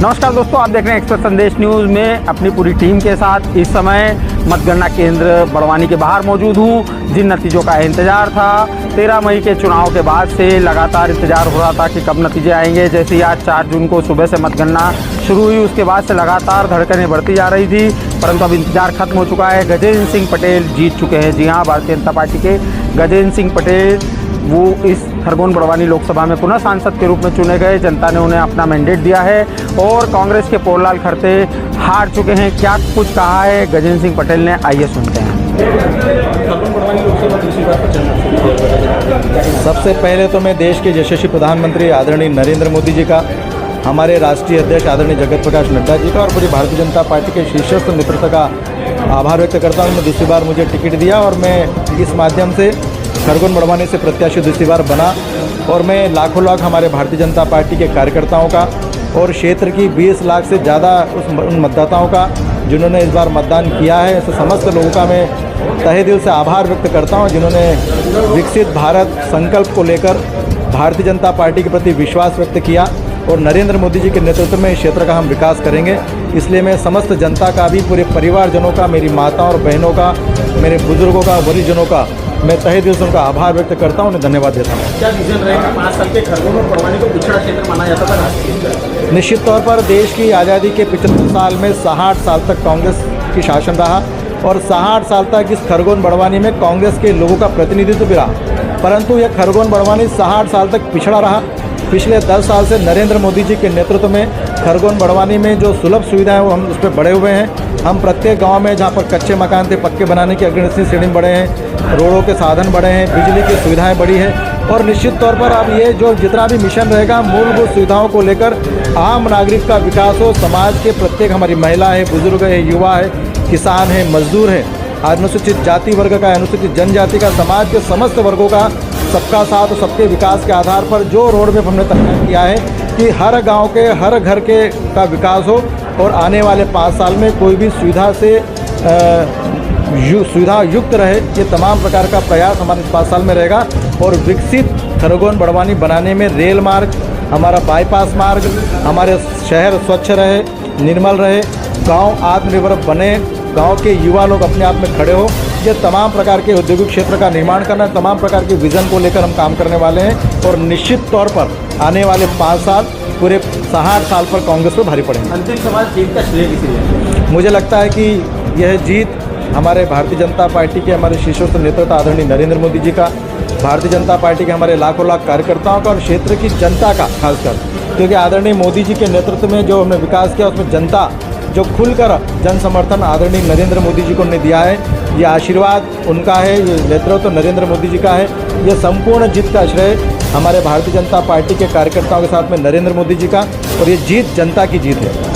नमस्कार दोस्तों, आप देख रहे हैं एक्सप्रेस संदेश न्यूज़ में अपनी पूरी टीम के साथ। इस समय मतगणना केंद्र बड़वानी के बाहर मौजूद हूं। जिन नतीजों का इंतजार था 13 मई के चुनाव के बाद से लगातार इंतजार हो रहा था कि कब नतीजे आएंगे। जैसे ही आज 4 जून को सुबह से मतगणना शुरू हुई, उसके बाद से लगातार धड़कनें बढ़ती जा रही थी, परंतु अब इंतजार खत्म हो चुका है। गजेंद्र सिंह पटेल जीत चुके हैं। जी हाँ, भारतीय जनता पार्टी के गजेंद्र सिंह पटेल वो इस खरगोन बड़वानी लोकसभा में पुनः सांसद के रूप में चुने गए। जनता ने उन्हें अपना मैंडेट दिया है और कांग्रेस के पोरलाल खरते हार चुके हैं। क्या कुछ कहा है गजेंद्र सिंह पटेल ने, आइए सुनते हैं। सबसे पहले तो मैं देश के यशस्वी प्रधानमंत्री आदरणीय नरेंद्र मोदी जी का, हमारे राष्ट्रीय अध्यक्ष आदरणीय जगत प्रकाश नड्डा जी का और पूरी भारतीय जनता पार्टी के शीर्षस्थ नेतृत्व का आभार व्यक्त करता हूँ। दूसरी बार मुझे टिकट दिया और मैं इस माध्यम से खरगोन बड़वानी से प्रत्याशी दूसरी बार बना और मैं लाखों लाख हमारे भारतीय जनता पार्टी के कार्यकर्ताओं का और क्षेत्र की 20 लाख से ज़्यादा उन मतदाताओं का जिन्होंने इस बार मतदान किया है, ऐसे समस्त लोगों का मैं तहे दिल से आभार व्यक्त करता हूं, जिन्होंने विकसित भारत संकल्प को लेकर भारतीय जनता पार्टी के प्रति विश्वास व्यक्त किया और नरेंद्र मोदी जी के नेतृत्व में इस क्षेत्र का हम विकास करेंगे। इसलिए मैं समस्त जनता का भी, पूरे परिवारजनों का, मेरी माताओं और बहनों का, मेरे बुजुर्गों का, वरिष्ठजनों का मैं तहे दिल से उनका आभार व्यक्त करता हूं, उन्हें धन्यवाद देता हूं। क्या विजन रहेगा? 5 साल के खरगोन और बड़वानी को पिछड़ा क्षेत्र माना जाता था। निश्चित तौर पर देश की आज़ादी के 75 साल में 60 साल तक कांग्रेस की शासन रहा और 60 साल तक इस खरगोन बड़वानी में कांग्रेस के लोगों का प्रतिनिधित्व भी रहा, परंतु यह खरगोन बड़वानी 60 साल तक पिछड़ा रहा। पिछले 10 साल से नरेंद्र मोदी जी के नेतृत्व में खरगोन बड़वानी में जो सुलभ सुविधाएं वो हम उस पर बढ़े हुए हैं। हम प्रत्येक गांव में जहां पर कच्चे मकान थे, पक्के बनाने की अग्रणी श्रेणी बढ़े हैं, रोडों के साधन बढ़े हैं, बिजली की सुविधाएं बढ़ी है और निश्चित तौर पर अब ये जो जितना भी मिशन रहेगा मूलभूत सुविधाओं को लेकर आम नागरिक का विकास हो। समाज के प्रत्येक, हमारी महिला है, बुजुर्ग है, युवा है, किसान है, मजदूर है, अनुसूचित जाति वर्ग का, अनुसूचित जनजाति का, समाज के समस्त वर्गों का सबका साथ और सबके विकास के आधार पर जो रोड मैप हमने तैयार किया है कि हर गांव के, हर घर के का विकास हो और आने वाले 5 साल में कोई भी सुविधा से सुविधा युक्त रहे, ये तमाम प्रकार का प्रयास हमारे 5 साल में रहेगा। और विकसित खरगोन बड़वानी बनाने में रेल मार्ग, हमारा बाईपास मार्ग, हमारे शहर स्वच्छ रहे, निर्मल रहे, गांव आत्मनिर्भर बने, गांव के युवा लोग अपने आप में खड़े हो, ये तमाम प्रकार के औद्योगिक क्षेत्र का निर्माण करना, तमाम प्रकार के विज़न को लेकर हम काम करने वाले हैं और निश्चित तौर पर आने वाले 5 साल पूरे 60 साल पर कांग्रेस पर भारी पड़ेंगे। अंतिम सवाल, जीत का श्रेय किसे है? मुझे लगता है कि यह जीत हमारे भारतीय जनता पार्टी के, हमारे शीर्षस्थ नेतृत्व आदरणीय नरेंद्र मोदी जी का, भारतीय जनता पार्टी के हमारे लाखों लाख कार्यकर्ताओं का और क्षेत्र की जनता का खासकर, क्योंकि आदरणीय मोदी जी के नेतृत्व में जो हमने विकास किया उसमें जनता जो खुलकर जन समर्थन आदरणीय नरेंद्र मोदी जी को ने दिया है, ये आशीर्वाद उनका है, ये नेतृत्व नरेंद्र मोदी जी का है। ये संपूर्ण जीत का श्रेय हमारे भारतीय जनता पार्टी के कार्यकर्ताओं के साथ में नरेंद्र मोदी जी का और ये जीत जनता की जीत है।